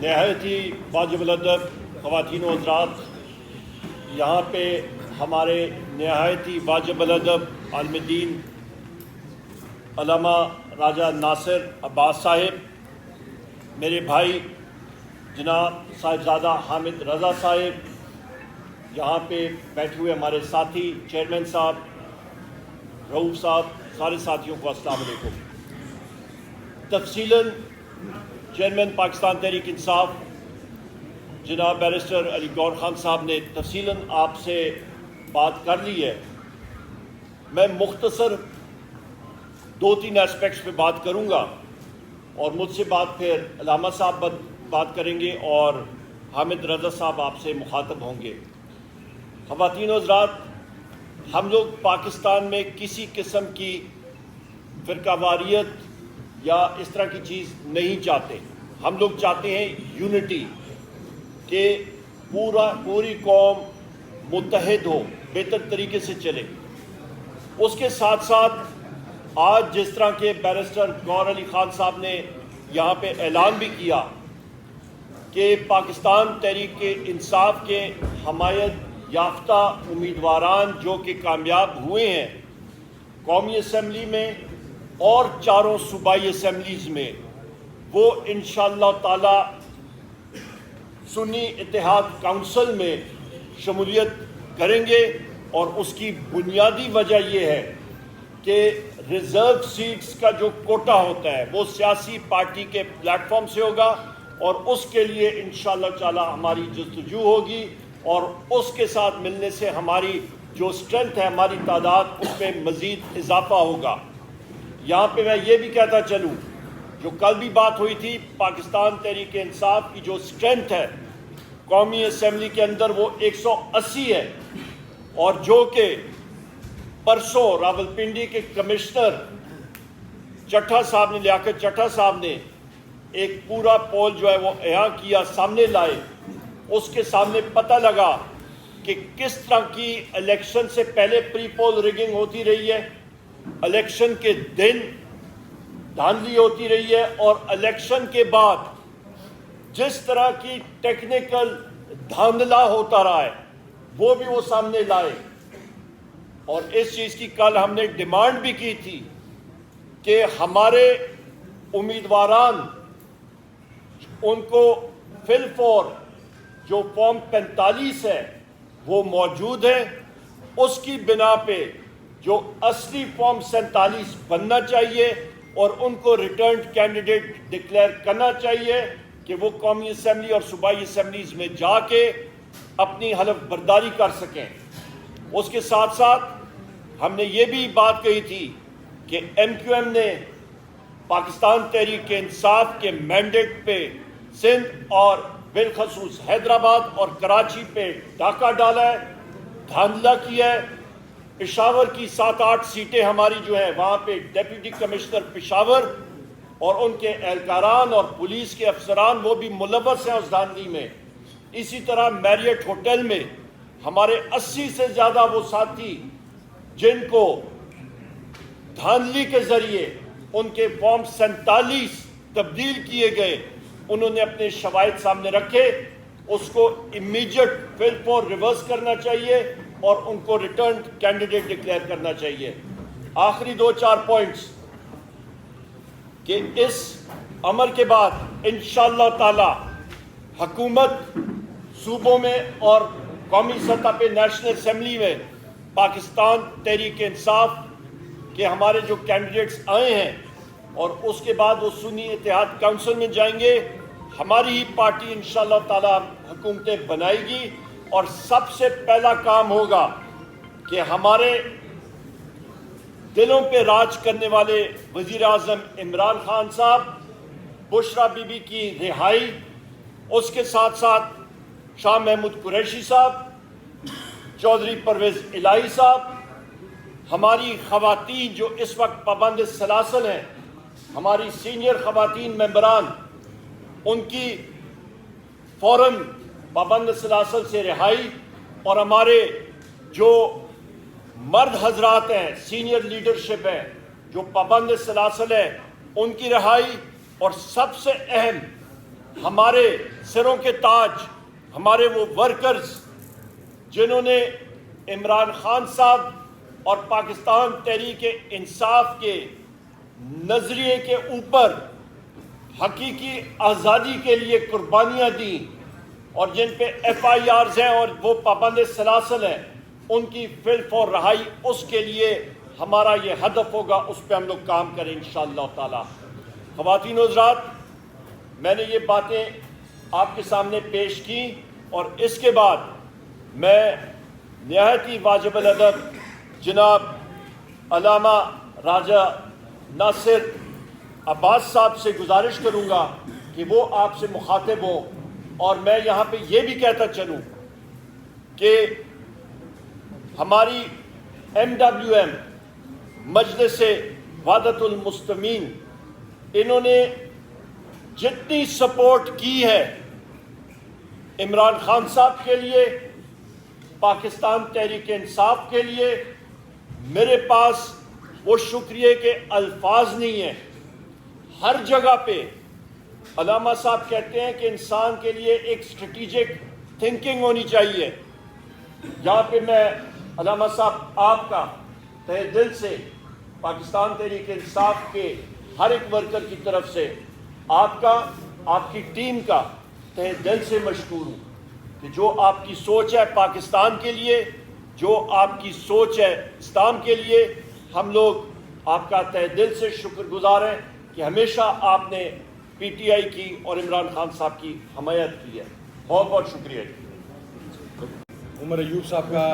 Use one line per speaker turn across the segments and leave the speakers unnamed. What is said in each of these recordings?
نہایت ہی واجب الادب خواتین و حضرات، یہاں پہ ہمارے نہایت ہی واجب الادب عالم دین علامہ راجہ ناصر عباس صاحب، میرے بھائی جناب صاحبزادہ حامد رضا صاحب، یہاں پہ بیٹھے ہوئے ہمارے ساتھی چیئرمین صاحب، رؤوف صاحب، سارے ساتھیوں کو السلام علیکم۔ تفصیلاً چیئرمین پاکستان تحریک انصاف جناب بیرسٹر علی گور خان صاحب نے تفصیلاً آپ سے بات کر لی ہے۔ میں مختصر 2-3 اسپیکٹس پہ بات کروں گا اور مجھ سے بات پھر علامہ صاحب بات کریں گے اور حامد رضا صاحب آپ سے مخاطب ہوں گے۔ خواتین و حضرات، ہم لوگ پاکستان میں کسی قسم کی فرقہ واریت یا اس طرح کی چیز نہیں چاہتے۔ ہم لوگ چاہتے ہیں یونٹی، کہ پوری قوم متحد ہو، بہتر طریقے سے چلے۔ اس کے ساتھ ساتھ آج جس طرح کے بیرسٹر گور علی خان صاحب نے یہاں پہ اعلان بھی کیا کہ پاکستان تحریک انصاف کے حمایت یافتہ امیدواران جو کہ کامیاب ہوئے ہیں قومی اسمبلی میں اور 4 صوبائی اسمبلیز میں، وہ انشاءاللہ تعالی سنی اتحاد کونسل میں شمولیت کریں گے، اور اس کی بنیادی وجہ یہ ہے کہ ریزرو سیٹس کا جو کوٹا ہوتا ہے وہ سیاسی پارٹی کے پلیٹ فارم سے ہوگا، اور اس کے لیے انشاءاللہ تعالی ہماری جستجو ہوگی، اور اس کے ساتھ ملنے سے ہماری جو اسٹرینتھ ہے، ہماری تعداد، اس میں مزید اضافہ ہوگا۔ یہاں پہ میں یہ بھی کہتا چلوں، جو کل بھی بات ہوئی تھی، پاکستان تحریک انصاف کی جو اسٹرینتھ ہے قومی اسمبلی کے اندر وہ 180 ہے، اور جو کہ پرسوں راولپنڈی کے کمشنر چٹھا صاحب نے، لیاقت چٹھا صاحب نے ایک پورا پول جو ہے وہ احاطہ کیا، سامنے لائے، اس کے سامنے پتہ لگا کہ کس طرح کی الیکشن سے پہلے پری پول ریگنگ ہوتی رہی ہے، الیکشن کے دن دھاندلی ہوتی رہی ہے، اور الیکشن کے بعد جس طرح کی ٹیکنیکل دھاندلا ہوتا رہا ہے وہ بھی وہ سامنے لائے۔ اور اس چیز کی کل ہم نے ڈیمانڈ بھی کی تھی کہ ہمارے امیدواران، ان کو فی الفور جو فارم 45 ہے وہ موجود ہے، اس کی بنا پہ جو اصلی فارم 47 بننا چاہیے، اور ان کو ریٹرنڈ کینڈیڈیٹ ڈکلیئر کرنا چاہیے کہ وہ قومی اسمبلی اور صوبائی اسمبلیز میں جا کے اپنی حلف برداری کر سکیں۔ اس کے ساتھ ساتھ ہم نے یہ بھی بات کہی تھی کہ ایم کیو ایم نے پاکستان تحریک انصاف کے مینڈیٹ پہ سندھ اور بالخصوص حیدرآباد اور کراچی پہ ڈاکہ ڈالا ہے، دھاندلا کیا ہے۔ پشاور کی 7-8 سیٹیں ہماری جو ہیں، وہاں پہ ڈیپٹی کمشنر پشاور اور ان کے اہلکاران اور پولیس کے افسران وہ بھی ملوث ہیں اس دھاندلی میں۔ اسی طرح میریٹ ہوٹل میں ہمارے 80 سے زیادہ وہ ساتھی جن کو دھاندلی کے ذریعے ان کے فارم 47 تبدیل کیے گئے، انہوں نے اپنے شواہد سامنے رکھے، اس کو امیجیٹ فل فور ریورس کرنا چاہیے اور ان کو ریٹرن کینڈیڈیٹ ڈکلیئر کرنا چاہیے۔ آخری 2-4 پوائنٹس کہ اس عمل کے بعد انشاءاللہ تعالی حکومت صوبوں میں اور قومی سطح پہ نیشنل اسمبلی میں پاکستان تحریک انصاف کے ہمارے جو کینڈیڈیٹس آئے ہیں، اور اس کے بعد وہ سنی اتحاد کونسل میں جائیں گے، ہماری ہی پارٹی انشاءاللہ تعالی حکومتیں بنائے گی، اور سب سے پہلا کام ہوگا کہ ہمارے دلوں پہ راج کرنے والے وزیر اعظم عمران خان صاحب، بشرا بی بی کی رہائی، اس کے ساتھ ساتھ شاہ محمود قریشی صاحب، چودھری پرویز الہی صاحب، ہماری خواتین جو اس وقت پابند سلاسل ہیں، ہماری سینئر خواتین ممبران، ان کی فوراً پابند سلاسل سے رہائی، اور ہمارے جو مرد حضرات ہیں، سینئر لیڈرشپ ہیں جو پابند سلاسل ہے، ان کی رہائی، اور سب سے اہم ہمارے سروں کے تاج، ہمارے وہ ورکرز جنہوں نے عمران خان صاحب اور پاکستان تحریک انصاف کے نظریے کے اوپر حقیقی آزادی کے لیے قربانیاں دیں اور جن پہ FIRs ہیں اور وہ پابند سلاسل ہیں، ان کی فل فور رہائی، اس کے لیے ہمارا یہ ہدف ہوگا، اس پہ ہم لوگ کام کریں انشاءاللہ تعالی۔ خواتین و حضرات، میں نے یہ باتیں آپ کے سامنے پیش کی اور اس کے بعد میں نہایت ہی واجب الادب جناب علامہ راجہ ناصر عباس صاحب سے گزارش کروں گا کہ وہ آپ سے مخاطب ہوں، اور میں یہاں پہ یہ بھی کہتا چلوں کہ ہماری MWM مجلس وحدت المسلمین، انہوں نے جتنی سپورٹ کی ہے عمران خان صاحب کے لیے، پاکستان تحریک انصاف کے لیے، میرے پاس وہ شکریہ کے الفاظ نہیں ہیں۔ ہر جگہ پہ علامہ صاحب کہتے ہیں کہ انسان کے لیے ایک اسٹریٹجک تھنکنگ ہونی چاہیے۔ یہاں پہ میں علامہ صاحب آپ کا تہ دل سے پاکستان تحریک انصاف کے ہر ایک ورکر کی طرف سے آپ کا، آپ کی ٹیم کا تہ دل سے مشکور ہوں کہ جو آپ کی سوچ ہے پاکستان کے لیے، جو آپ کی سوچ ہے اسلام کے لیے، ہم لوگ آپ کا تہ دل سے شکر گزار ہیں کہ ہمیشہ آپ نے PTI کی اور عمران خان صاحب کی حمایت کی ہے۔ بہت بہت شکریہ۔
عمر ایوب صاحب کا،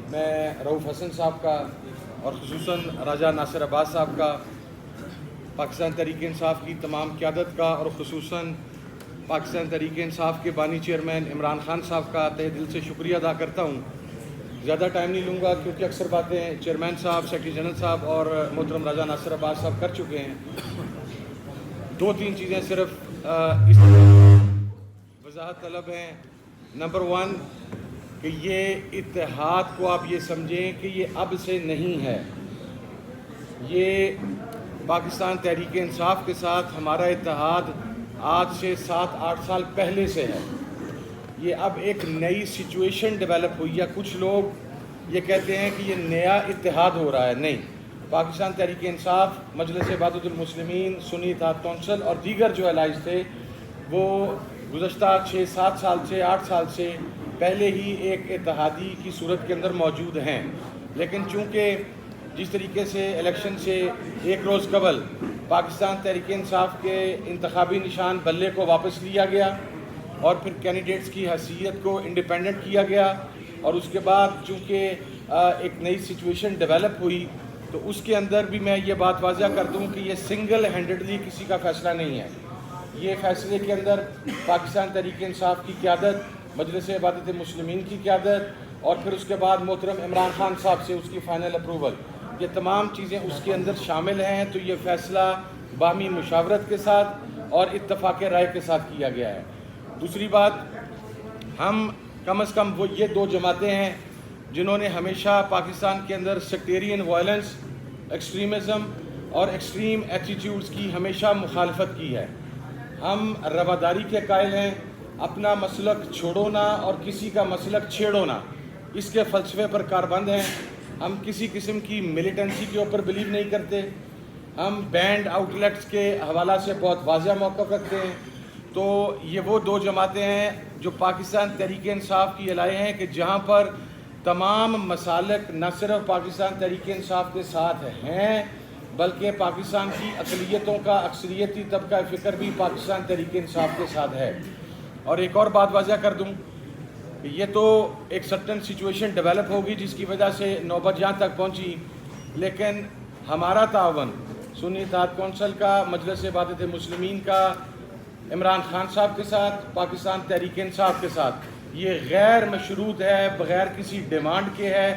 میں رؤوف حسن صاحب کا، اور خصوصاً راجہ ناصر عباس صاحب کا، پاکستان تحریک انصاف کی تمام قیادت کا، اور خصوصاً پاکستان تحریک انصاف کے بانی چیئرمین عمران خان صاحب کا تہ دل سے شکریہ ادا کرتا ہوں۔ زیادہ ٹائم نہیں لوں گا کیونکہ اکثر باتیں چیئرمین صاحب، سیکرٹری جنرل صاحب اور محترم راجہ ناصر عباس صاحب کر چکے ہیں۔ دو تین چیزیں صرف اس وضاحت طلب ہیں۔ نمبر 1 کہ یہ اتحاد کو آپ یہ سمجھیں کہ یہ اب سے نہیں ہے، یہ پاکستان تحریک انصاف کے ساتھ ہمارا اتحاد آج سے 7-8 سال پہلے سے ہے۔ یہ اب ایک نئی سچویشن ڈیولپ ہوئی ہے۔ کچھ لوگ یہ کہتے ہیں کہ یہ نیا اتحاد ہو رہا ہے، نہیں۔ پاکستان تحریک انصاف، مجلس وحدت المسلمین، سنی اتحاد کونسل اور دیگر جو الائز تھے، وہ گزشتہ 6-7 سال سے 8 سال سے پہلے ہی ایک اتحادی کی صورت کے اندر موجود ہیں، لیکن چونکہ جس طریقے سے الیکشن سے ایک روز قبل پاکستان تحریک انصاف کے انتخابی نشان بلے کو واپس لیا گیا اور پھر کینڈیڈیٹس کی حیثیت کو انڈیپینڈنٹ کیا گیا، اور اس کے بعد چونکہ ایک نئی سچویشن ڈیولپ ہوئی، تو اس کے اندر بھی میں یہ بات واضح کر دوں کہ یہ سنگل ہینڈڈلی کسی کا فیصلہ نہیں ہے۔ یہ فیصلے کے اندر پاکستان تحریک انصاف کی قیادت، مجلس وحدت المسلمین کی قیادت، اور پھر اس کے بعد محترم عمران خان صاحب سے اس کی فائنل اپروول، یہ تمام چیزیں اس کے اندر شامل ہیں۔ تو یہ فیصلہ باہمی مشاورت کے ساتھ اور اتفاق رائے کے ساتھ کیا گیا ہے۔ دوسری بات، ہم کم از کم وہ یہ 2 جماعتیں ہیں جنہوں نے ہمیشہ پاکستان کے اندر سیکٹیرین وائلنس، ایکسٹریمزم اور ایکسٹریم ایٹیٹیوڈز کی ہمیشہ مخالفت کی ہے۔ ہم رواداری کے قائل ہیں، اپنا مسلک چھوڑو نہ اور کسی کا مسلک چھیڑو نہ، اس کے فلسفے پر کاربند ہیں۔ ہم کسی قسم کی ملیٹنسی کے اوپر بلیو نہیں کرتے۔ ہم بینڈ آؤٹ لیٹس کے حوالہ سے بہت واضح موقف رکھتے ہیں۔ تو یہ وہ 2 جماعتیں ہیں جو پاکستان تحریک انصاف کی الائے ہیں کہ جہاں پر تمام مسالک نہ صرف پاکستان تحریک انصاف کے ساتھ ہیں، بلکہ پاکستان کی اقلیتوں کا اکثریتی طبقہ فکر بھی پاکستان تحریک انصاف کے ساتھ ہے۔ اور ایک اور بات واضح کر دوں کہ یہ تو ایک سرٹن سچویشن ڈیولپ ہوگی جس کی وجہ سے نوبت جہاں تک پہنچی، لیکن ہمارا تعاون سنی اتحاد کونسل کا، مجلس وحدت المسلمین کا، عمران خان صاحب کے ساتھ، پاکستان تحریک انصاف کے ساتھ، یہ غیر مشروط ہے، بغیر کسی ڈیمانڈ کے ہے،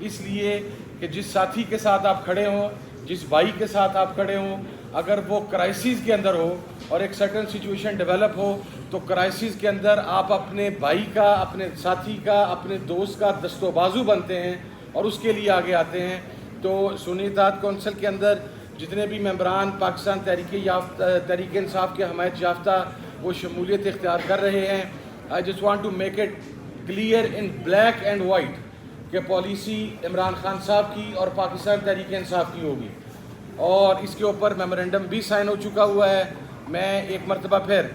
اس لیے کہ جس ساتھی کے ساتھ آپ کھڑے ہوں، جس بھائی کے ساتھ آپ کھڑے ہوں، اگر وہ کرائسس کے اندر ہو اور ایک سرٹن سچویشن ڈیولپ ہو، تو کرائسس کے اندر آپ اپنے بھائی کا، اپنے ساتھی کا، اپنے دوست کا دست و بازو بنتے ہیں اور اس کے لیے آگے آتے ہیں۔ تو سنی اتحاد کونسل کے اندر جتنے بھی ممبران پاکستان تحریک انصاف کے حمایت یافتہ وہ شمولیت اختیار کر رہے ہیں. I just want to make it clear in black and white کہ پالیسی عمران خان صاحب کی اور پاکستان تحریک انصاف کی ہوگی, اور اس کے اوپر میمورنڈم بھی سائن ہو چکا ہوا ہے. میں ایک مرتبہ پھر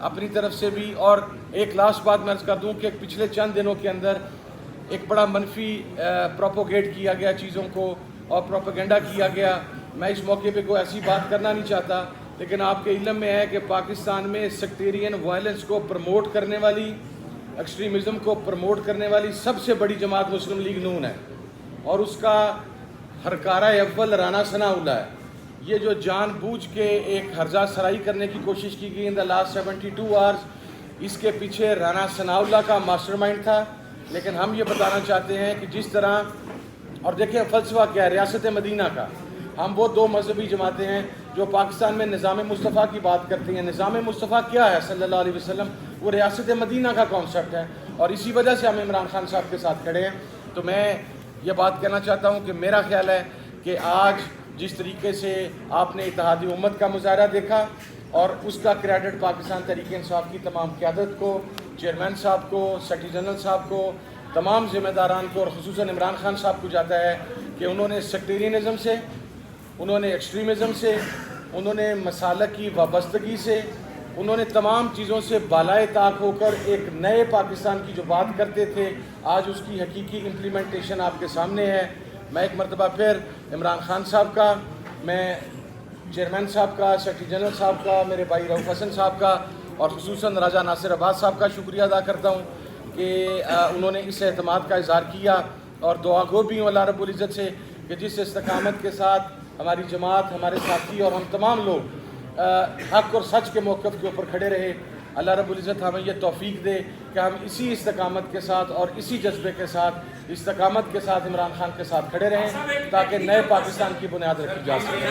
اپنی طرف سے بھی, اور ایک لاسٹ بات میں عرض کر دوں کہ پچھلے چند دنوں کے اندر ایک بڑا منفی پروپوگیٹ کیا گیا چیزوں کو اور پروپیگنڈا کیا گیا. میں اس موقع پہ کوئی ایسی بات کرنا نہیں چاہتا, لیکن آپ کے علم میں ہے کہ پاکستان میں سیکٹیرین وائلنس کو پروموٹ کرنے والی, ایکسٹریمزم کو پروموٹ کرنے والی سب سے بڑی جماعت مسلم لیگ نون ہے, اور اس کا ہرکارہ اول رانا ثناء اللہ ہے. یہ جو جان بوجھ کے ایک ہرزہ سرائی کرنے کی کوشش کی گئی ان دا لاسٹ 72 آورز, اس کے پیچھے رانا ثناء اللہ کا ماسٹر مائنڈ تھا. لیکن ہم یہ بتانا چاہتے ہیں کہ جس طرح, اور دیکھیں فلسفہ کیا ہے ریاست مدینہ کا, ہم وہ دو مذہبی جماعتیں ہیں جو پاکستان میں نظام مصطفیٰ کی بات کرتی ہیں. نظام مصطفیٰ کیا ہے صلی اللہ علیہ وسلم؟ وہ ریاست مدینہ کا کانسیپٹ ہے, اور اسی وجہ سے ہم عمران خان صاحب کے ساتھ کھڑے ہیں. تو میں یہ بات کہنا چاہتا ہوں کہ میرا خیال ہے کہ آج جس طریقے سے آپ نے اتحاد امت کا مظاہرہ دیکھا, اور اس کا کریڈٹ پاکستان تحریک انصاف کی تمام قیادت کو, چیئرمین صاحب کو, سیکریٹری جنرل صاحب کو, تمام ذمہ داران کو, اور خصوصاً عمران خان صاحب کو جاتا ہے کہ انہوں نے سیکٹیرینزم سے, انہوں نے ایکسٹریمزم سے, انہوں نے مسالک کی وابستگی سے, انہوں نے تمام چیزوں سے بالائے طاق ہو کر ایک نئے پاکستان کی جو بات کرتے تھے, آج اس کی حقیقی امپلیمنٹیشن آپ کے سامنے ہے. میں ایک مرتبہ پھر عمران خان صاحب کا, میں چیئرمین صاحب کا, سیکریٹری جنرل صاحب کا, میرے بھائی رؤف حسن صاحب کا, اور خصوصاً راجہ ناصر عباس صاحب کا شکریہ ادا کرتا ہوں کہ انہوں نے اس اعتماد کا اظہار کیا, اور دعا گو بھی ہوں اللہ رب العزت سے کہ جس استقامت کے ساتھ ہماری جماعت, ہمارے ساتھی اور ہم تمام لوگ حق اور سچ کے موقف کے اوپر کھڑے رہے, اللہ رب العزت ہمیں یہ توفیق دے کہ ہم اسی استقامت کے ساتھ اور اسی جذبے کے ساتھ, استقامت کے ساتھ عمران خان کے ساتھ کھڑے رہیں تاکہ نئے پاکستان کی بنیاد رکھی جا سکے.